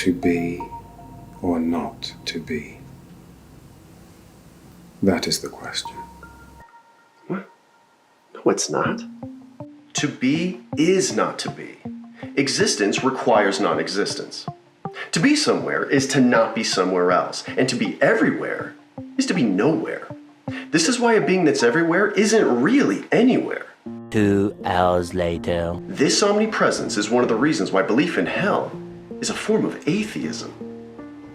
to be or not to be? That is the question. What? No, it's not. To be is not to be. Existence requires non-existence. To be somewhere is to not be somewhere else, and to be everywhere is to be nowhere. This is why a being that's everywhere isn't really anywhere. 2 hours later. This omnipresence is one of the reasons why belief in hell is a form of atheism.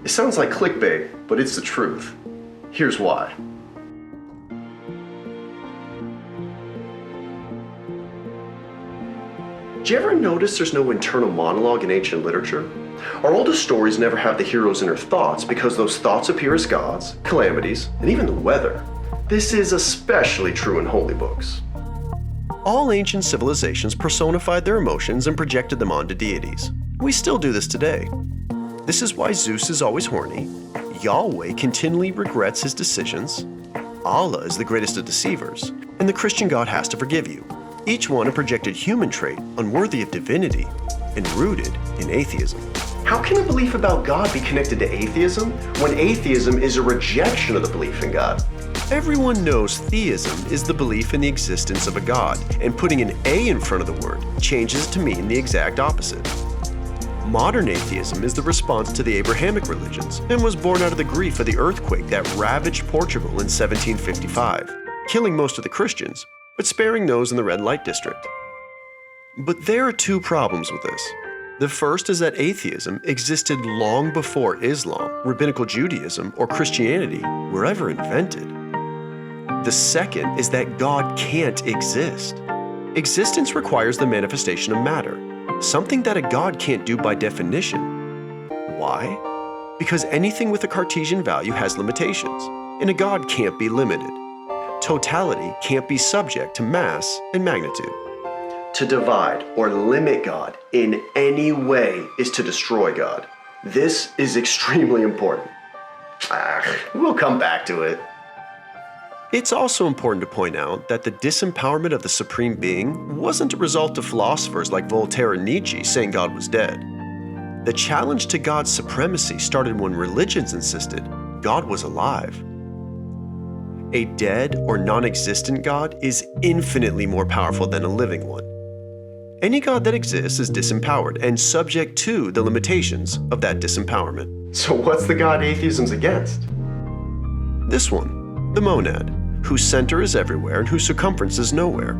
It sounds like clickbait, but it's the truth. Here's why. Do you ever notice there's no internal monologue in ancient literature? Our oldest stories never have the hero's inner thoughts because those thoughts appear as gods, calamities, and even the weather. This is especially true in holy books. All ancient civilizations personified their emotions and projected them onto deities. We still do this today. This is why Zeus is always horny, Yahweh continually regrets his decisions, Allah is the greatest of deceivers, and the Christian God has to forgive you. Each one a projected human trait unworthy of divinity and rooted in atheism. How can a belief about God be connected to atheism when atheism is a rejection of the belief in God? Everyone knows theism is the belief in the existence of a God, and putting an A in front of the word changes to mean the exact opposite. Modern atheism is the response to the Abrahamic religions and was born out of the grief of the earthquake that ravaged Portugal in 1755, killing most of the Christians, but sparing those in the red light district. But there are two problems with this. The first is that atheism existed long before Islam, rabbinical Judaism, or Christianity were ever invented. The second is that God can't exist. Existence requires the manifestation of matter, something that a God can't do by definition. Why? Because anything with a Cartesian value has limitations, and a God can't be limited. Totality can't be subject to mass and magnitude. To divide or limit God in any way is to destroy God. This is extremely important. We'll come back to it. It's also important to point out that the disempowerment of the Supreme Being wasn't a result of philosophers like Voltaire and Nietzsche saying God was dead. The challenge to God's supremacy started when religions insisted God was alive. A dead or non-existent God is infinitely more powerful than a living one. Any God that exists is disempowered and subject to the limitations of that disempowerment. So what's the God atheism's against? This one, the monad, whose center is everywhere and whose circumference is nowhere.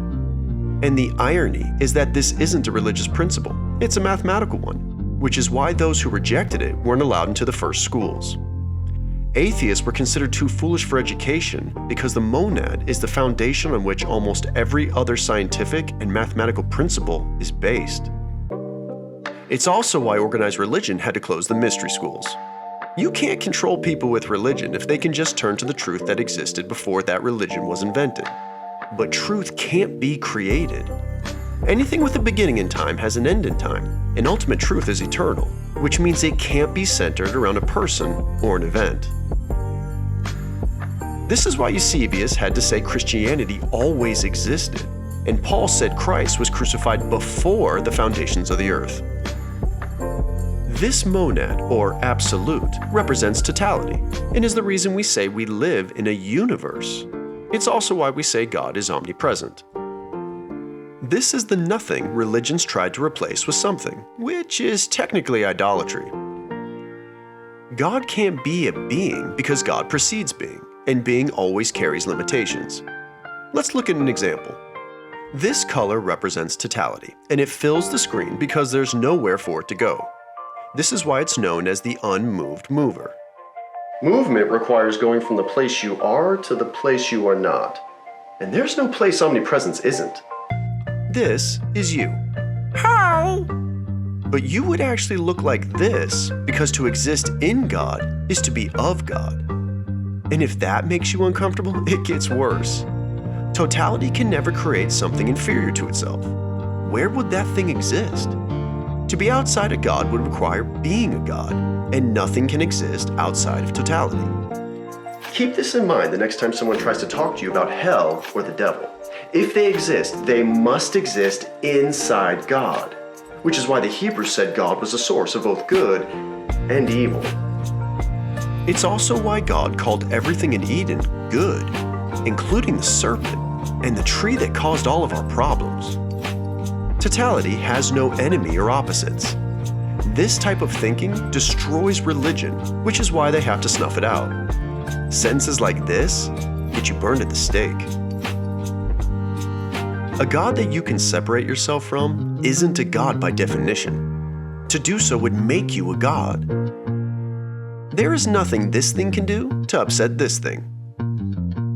And the irony is that this isn't a religious principle, it's a mathematical one, which is why those who rejected it weren't allowed into the first schools. Atheists were considered too foolish for education because the monad is the foundation on which almost every other scientific and mathematical principle is based. It's also why organized religion had to close the mystery schools. You can't control people with religion if they can just turn to the truth that existed before that religion was invented. But truth can't be created. Anything with a beginning in time has an end in time, and ultimate truth is eternal, which means it can't be centered around a person or an event. This is why Eusebius had to say Christianity always existed, and Paul said Christ was crucified before the foundations of the earth. This monad, or absolute, represents totality, and is the reason we say we live in a universe. It's also why we say God is omnipresent. This is the nothing religions tried to replace with something, which is technically idolatry. God can't be a being because God precedes being, and being always carries limitations. Let's look at an example. This color represents totality, and it fills the screen because there's nowhere for it to go. This is why it's known as the unmoved mover. Movement requires going from the place you are to the place you are not. And there's no place omnipresence isn't. This is you. Hi! But you would actually look like this because to exist in God is to be of God. And if that makes you uncomfortable, it gets worse. Totality can never create something inferior to itself. Where would that thing exist? To be outside of God would require being a God, and nothing can exist outside of totality. Keep this in mind the next time someone tries to talk to you about hell or the devil. If they exist, they must exist inside God, which is why the Hebrews said God was the source of both good and evil. It's also why God called everything in Eden good, including the serpent and the tree that caused all of our problems. Totality has no enemy or opposites. This type of thinking destroys religion, which is why they have to snuff it out. Sentences like this get you burned at the stake. A God that you can separate yourself from isn't a God by definition. To do so would make you a God. There is nothing this thing can do to upset this thing.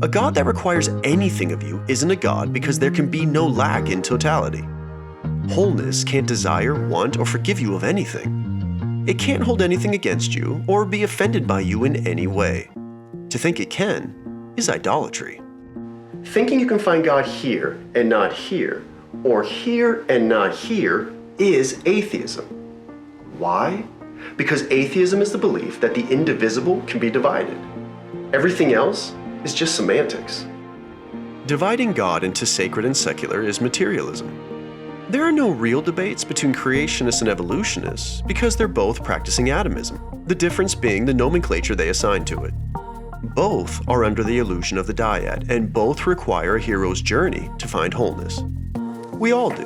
A God that requires anything of you isn't a God because there can be no lack in totality. Wholeness can't desire, want, or forgive you of anything. It can't hold anything against you or be offended by you in any way. To think it can is idolatry. Thinking you can find God here and not here, or here and not here, is atheism. Why? Because atheism is the belief that the indivisible can be divided. Everything else is just semantics. Dividing God into sacred and secular is materialism. There are no real debates between creationists and evolutionists because they're both practicing atomism, the difference being the nomenclature they assign to it. Both are under the illusion of the dyad, and both require a hero's journey to find wholeness. We all do,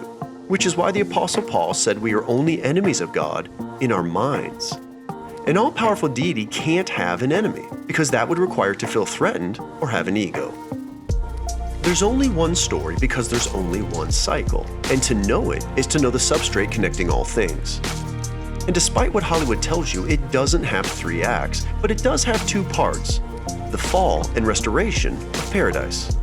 which is why the Apostle Paul said we are only enemies of God in our minds. An all-powerful deity can't have an enemy, because that would require to feel threatened or have an ego. There's only one story because there's only one cycle, and to know it is to know the substrate connecting all things. And despite what Hollywood tells you, it doesn't have 3 acts, but it does have 2 parts: the fall and restoration of paradise.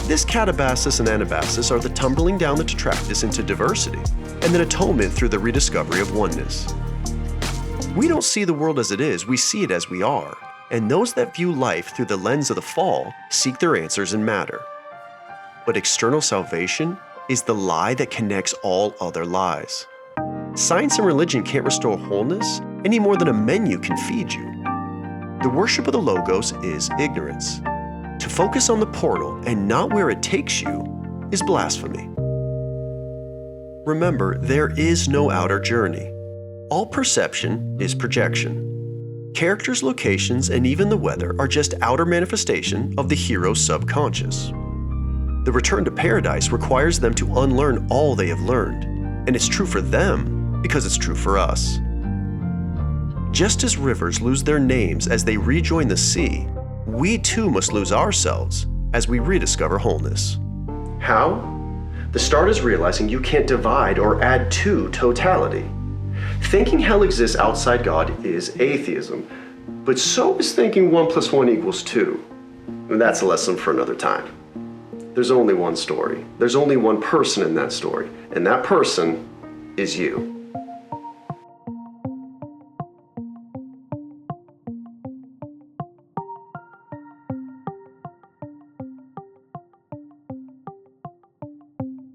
This katabasis and anabasis are the tumbling down the Tetractys into diversity, and then atonement through the rediscovery of oneness. We don't see the world as it is, we see it as we are, and those that view life through the lens of the fall seek their answers in matter. But external salvation is the lie that connects all other lies. Science and religion can't restore wholeness any more than a menu can feed you. The worship of the Logos is ignorance. To focus on the portal and not where it takes you is blasphemy. Remember, there is no outer journey. All perception is projection. Characters, locations, and even the weather are just outer manifestation of the hero's subconscious. The return to paradise requires them to unlearn all they have learned, and it's true for them because it's true for us. Just as rivers lose their names as they rejoin the sea, we too must lose ourselves as we rediscover wholeness. How? The start is realizing you can't divide or add to totality. Thinking hell exists outside God is atheism, but so is thinking 1 + 1 = 2. And that's a lesson for another time. There's only one story. There's only one person in that story, and that person is you.